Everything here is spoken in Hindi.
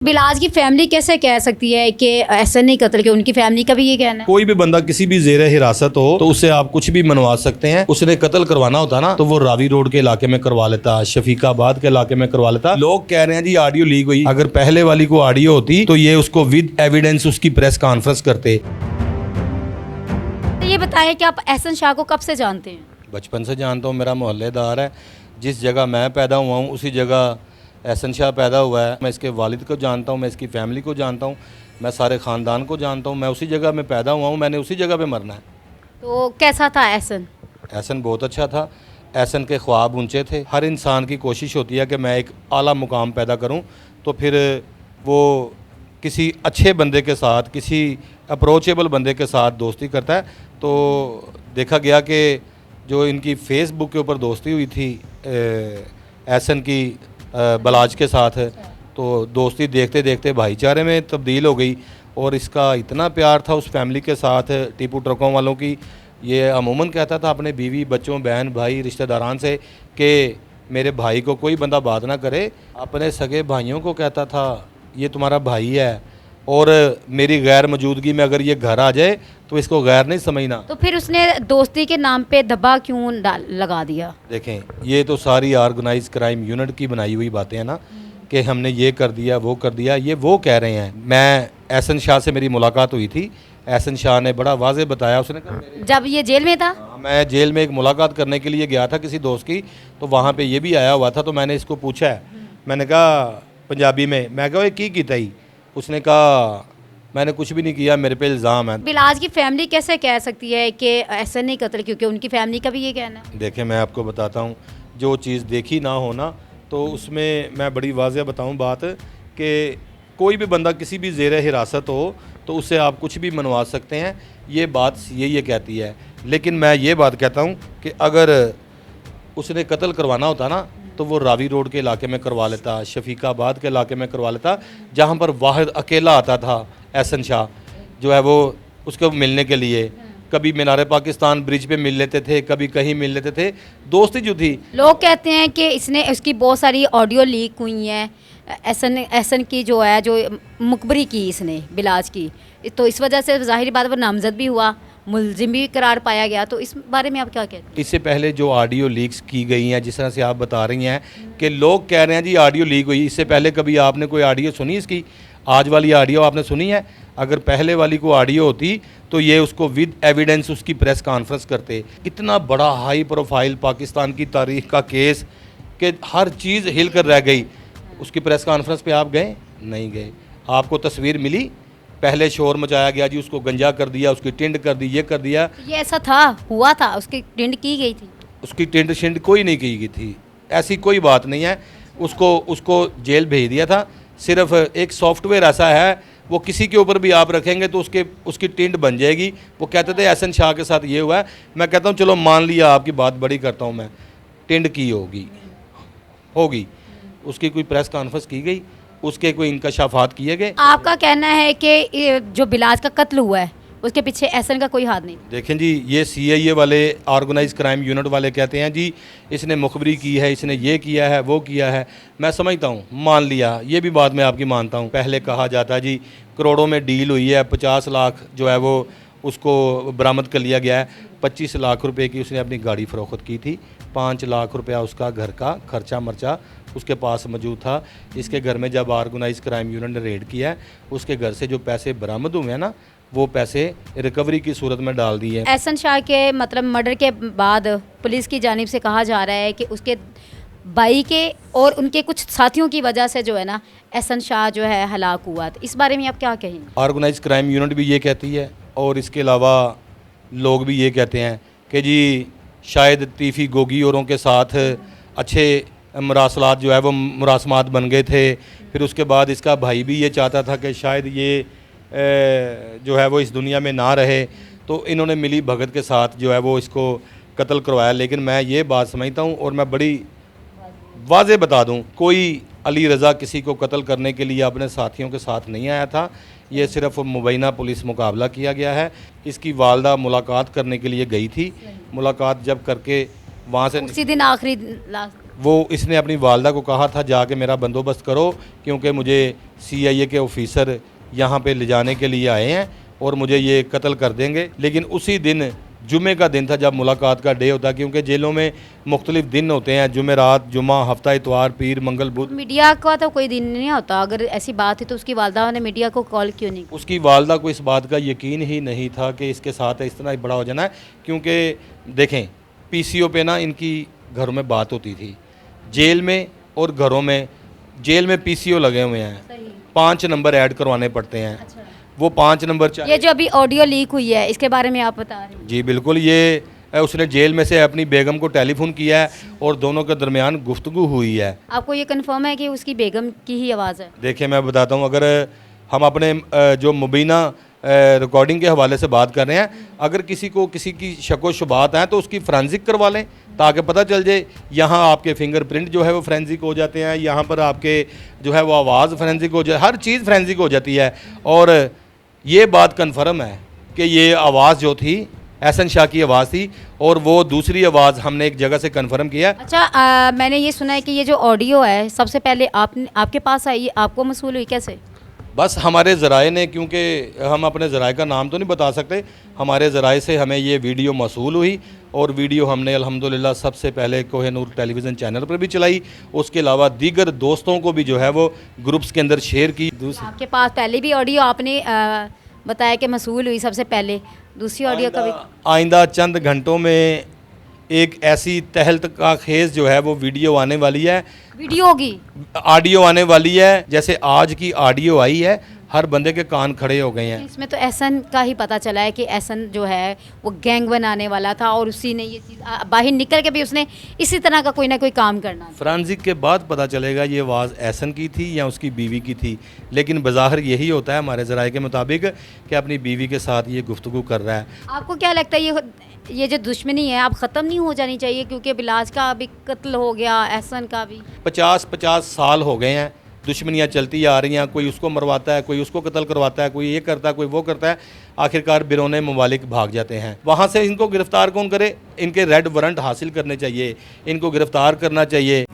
बिलाज की फैमिली कैसे कह सकती है कि ऐसा नहीं कत्ल किया? उनकी फैमिली का भी ये कहना है। कोई भी बंदा किसी भी जेर हिरासत हो तो उससे आप कुछ भी मनवा सकते हैं। उसने कत्ल करवाना होता ना तो वो रावी रोड के इलाके में करवा लेता, शफीकाबाद के इलाके में करवा लेता। लोग कह रहे हैं जी ऑडियो लीक हुई, अगर पहले वाली को ऑडियो होती तो ये उसको विद एविडेंस उसकी प्रेस कॉन्फ्रेंस करते। ये बताएं कि आप एहसन शाह को कब से जानते हैं? बचपन से जानता हूँ, मेरा मोहल्लेदार है। जिस जगह मैं पैदा हुआ हूँ उसी जगह एहसन शाह पैदा हुआ है। मैं इसके वालिद को जानता हूँ, मैं इसकी फैमिली को जानता हूँ, मैं सारे ख़ानदान को जानता हूँ। मैं उसी जगह में पैदा हुआ हूँ, मैंने उसी जगह पे मरना है। तो कैसा था एहसन? एहसन बहुत अच्छा था। एहसन के ख्वाब ऊंचे थे। हर इंसान की कोशिश होती है कि मैं एक आला मुकाम पैदा करूं, तो फिर वो किसी अच्छे बंदे के साथ, किसी अप्रोचेबल बंदे के साथ दोस्ती करता है। तो देखा गया कि जो इनकी फेसबुक के ऊपर दोस्ती हुई थी एहसन की बलाज के साथ, तो दोस्ती देखते देखते भाईचारे में तब्दील हो गई। और इसका इतना प्यार था उस फैमिली के साथ, टीपू ट्रकों वालों की। ये अमूमन कहता था अपने बीवी, बच्चों, बहन, भाई, रिश्तेदारान से कि मेरे भाई को कोई बंदा बात ना करे। अपने सगे भाइयों को कहता था ये तुम्हारा भाई है, और मेरी गैर मौजूदगी में अगर ये घर आ जाए तो इसको गैर नहीं समझना। तो फिर उसने दोस्ती के नाम पे दबा क्यों लगा दिया? देखें, ये तो सारी ऑर्गेनाइज क्राइम यूनिट की बनाई हुई बातें हैं ना, कि हमने ये कर दिया, वो कर दिया। ये वो कह रहे हैं। मैं एहसन शाह से मेरी मुलाकात हुई थी। एहसन शाह ने बड़ा वाज़े बताया। उसने कहा जब ये जेल में था? मैं जेल में एक मुलाकात करने के लिए गया था किसी दोस्त की, तो वहाँ पे ये भी आया हुआ था। तो मैंने इसको पूछा है, मैंने कहा पंजाबी में, मैं कहा की कीता ही? उसने कहा मैंने कुछ भी नहीं किया, मेरे पे इल्ज़ाम है। बिलाज की फैमिली कैसे कह सकती है कि ऐसा नहीं कत्ल, क्योंकि उनकी फैमिली का भी ये कहना है। देखें, मैं आपको बताता हूँ, जो चीज़ देखी ना हो ना, तो उसमें मैं बड़ी वाज़ेह बताऊँ बात कि कोई भी बंदा किसी भी ज़ेर हिरासत हो तो उससे आप कुछ भी मनवा सकते हैं। ये बात ये कहती है। लेकिन मैं ये बात कहता हूँ कि अगर उसने कत्ल करवाना होता ना तो वो रावी रोड के इलाके में करवा लेता, शफीकाबाद के इलाके में करवा लेता, जहाँ पर वाहिद अकेला आता था एहसन शाह जो है, वो उसको मिलने के लिए। कभी मीनार पाकिस्तान ब्रिज पे मिल लेते थे, कभी कहीं मिल लेते थे। दोस्ती जो थी, लोग कहते हैं कि इसने उसकी बहुत सारी ऑडियो लीक हुई हैं, एहसन की जो है, जो मुखबरी की इसने बिलाज की, तो इस वजह से ज़ाहिर बात वो नामजद भी हुआ, मुलजिम भी करार पाया गया। तो इस बारे में आप क्या कहते हैं? इससे पहले जो ऑडियो लीक्स की गई हैं, जिस तरह से आप बता रही हैं कि लोग कह रहे हैं जी ऑडियो लीक हुई, इससे पहले कभी आपने कोई ऑडियो सुनी इसकी? आज वाली ऑडियो आपने सुनी है? अगर पहले वाली को ऑडियो होती तो ये उसको विद एविडेंस उसकी प्रेस कॉन्फ्रेंस करते। इतना बड़ा हाई प्रोफाइल पाकिस्तान की तारीख का केस कि हर चीज़ हिल कर रह गई, उसकी प्रेस कॉन्फ्रेंस पे आप गए? नहीं गए। आपको तस्वीर मिली? पहले शोर मचाया गया जी उसको गंजा कर दिया, उसकी टिंड कर दी, ये कर दिया। ये ऐसा था, हुआ था, उसकी टिंड की गई थी? उसकी टिंड शिंड कोई नहीं की गई थी, ऐसी कोई बात नहीं है। उसको जेल भेज दिया था। सिर्फ एक सॉफ्टवेयर ऐसा है, वो किसी के ऊपर भी आप रखेंगे तो उसकी टिंड बन जाएगी। वो कहते थे एहसन शाह के साथ ये हुआ है। मैं कहता हूँ चलो मान लिया, आपकी बात बड़ी करता हूँ मैं, टिंड की होगी। उसकी कोई प्रेस कॉन्फ्रेंस की गई? उसके कोई इंकशाफात किए गए? आपका कहना है कि जो बिलाज का कत्ल हुआ है उसके पीछे एहसन का कोई हाथ नहीं? देखें जी, ये CIA वाले, ऑर्गेनाइज क्राइम यूनिट वाले कहते हैं जी इसने मुखबरी की है, इसने ये किया है, वो किया है। मैं समझता हूँ, मान लिया, ये भी बात मैं आपकी मानता हूँ। पहले कहा जाता है जी करोड़ों में डील हुई है, 50 लाख जो है वो उसको बरामद कर लिया गया है। 25 लाख रुपए की उसने अपनी गाड़ी फ़रोख्त की थी। 5 लाख रुपया उसका घर का खर्चा मर्चा उसके पास मौजूद था। इसके घर में जब ऑर्गेनाइज क्राइम यूनिट ने रेड किया है, उसके घर से जो पैसे बरामद हुए हैं ना, वो पैसे रिकवरी की सूरत में डाल दिए। एहसन शाह के मतलब मर्डर के बाद पुलिस की जानिब से कहा जा रहा है कि उसके भाई के और उनके कुछ साथियों की वजह से जो है ना एहसन शाह जो है हलाक हुआ। तो इस बारे में आप क्या कहेंगे? ऑर्गेनाइज क्राइम यूनिट भी ये कहती है, और इसके अलावा लोग भी ये कहते हैं कि जी शायद तीफ़ी गोगी औरों के साथ अच्छे मरासलात जो है वो मुरासमात बन गए थे। फिर उसके बाद इसका भाई भी ये चाहता था कि शायद ये जो है वो इस दुनिया में ना रहे, तो इन्होंने मिली भगत के साथ जो है वो इसको कत्ल करवाया। लेकिन मैं ये बात समझता हूँ, और मैं बड़ी वाज़े बता दूँ, कोई अली रज़ा किसी को कत्ल करने के लिए अपने साथियों के साथ नहीं आया था। ये सिर्फ मुबैना पुलिस मुकाबला किया गया है। इसकी वालदा मुलाकात करने के लिए गई थी। मुलाकात जब करके वहाँ से उसी दिन आखिरी वो इसने अपनी वालदा को कहा था जाके मेरा बंदोबस्त करो, क्योंकि मुझे CIA के ऑफिसर यहाँ पे ले जाने के लिए आए हैं और मुझे ये कत्ल कर देंगे। लेकिन उसी दिन जुमे का दिन था जब मुलाकात का डे होता, क्योंकि जेलों में मुख्तलिफ दिन होते हैं, जुमेरात, जुमा, हफ्ता इतवार, पीर, मंगल, बुध। मीडिया का तो कोई दिन नहीं होता। अगर ऐसी बात है तो उसकी वालदा ने मीडिया को कॉल क्यों नहीं? उसकी वालदा को इस बात का यकीन ही नहीं था कि इसके साथ इस तरह बड़ा हो जाना है, क्योंकि देखें PCO पे ना इनकी घरों में बात होती थी, जेल में और घरों में। जेल में PCO लगे हुए हैं, 5 नंबर ऐड करवाने पड़ते हैं। अच्छा। वो 5 नंबर ये जो अभी ऑडियो लीक हुई है इसके बारे में आप बता रहे हैं? जी बिल्कुल, ये उसने जेल में से अपनी बेगम को टेलीफोन किया है और दोनों के दरमियान गुफ्तगू हुई है। आपको ये कंफर्म है कि उसकी बेगम की ही आवाज़ है? देखिए मैं बताता हूँ, अगर हम अपने जो मुबीना रिकॉर्डिंग के हवाले से बात कर रहे हैं, अगर किसी को किसी की शको शुबात हैं तो उसकी फ्रेंसिक करवा लें ताकि पता चल जाए। यहाँ आपके फिंगरप्रिंट जो है वो फ्रेंसिक हो जाते हैं, यहाँ पर आपके जो है वो आवाज़ फ्रेंसिक हो जाए, हर चीज़ फ्रेंसिक हो जाती है। और ये बात कन्फर्म है कि ये आवाज़ जो थी एहसन शाह की आवाज़ थी और वो दूसरी आवाज़ हमने एक जगह से कन्फर्म किया। अच्छा, मैंने ये सुना है कि ये जो ऑडियो है सबसे पहले आपके पास आई, आपको मसूल हुई कैसे? बस हमारे ज़राए ने, क्योंकि हम अपने ज़राए का नाम तो नहीं बता सकते, हमारे ज़राए से हमें ये वीडियो मसूल हुई और वीडियो हमने अल्हम्दुलिल्लाह सबसे पहले कोहिनूर टेलीविज़न चैनल पर भी चलाई। उसके अलावा दीगर दोस्तों को भी जो है वो ग्रुप्स के अंदर शेयर की। आपके पास पहले भी ऑडियो आपने बताया कि मसूल हुई सबसे पहले, दूसरी ऑडियो का भी? आइंदा चंद घंटों में एक ऐसी तहलत का खेज जो है वो वीडियो आने वाली है, वीडियो होगी, ऑडियो आने वाली है। जैसे आज की ऑडियो आई है, हर बंदे के कान खड़े हो गए हैं। इसमें तो एहसन का ही पता चला है कि एहसन जो है वो गैंग बनाने वाला था और उसी ने ये चीज़ बाहर निकल के भी उसने इसी तरह का कोई ना कोई काम करना था। फ्रांजिक के बाद पता चलेगा ये आवाज़ एहसन की थी या उसकी बीवी की थी, लेकिन बज़ाहिर यही होता है हमारे ज़राए के मुताबिक कि अपनी बीवी के साथ ये गुफ्तगू कर रहा है। आपको क्या लगता है ये जो दुश्मनी है अब ख़त्म नहीं हो जानी चाहिए? क्योंकि बिलाज का भी कत्ल हो गया, एहसन का भी 50 साल हो गए हैं, दुश्मनियाँ चलती आ रही हैं, कोई उसको मरवाता है, कोई उसको कत्ल करवाता है, कोई ये करता है, कोई वो करता है, आखिरकार बिरोने ममालिक भाग जाते हैं। वहाँ से इनको गिरफ़्तार कौन करे? इनके रेड वारंट हासिल करने चाहिए, इनको गिरफ़्तार करना चाहिए।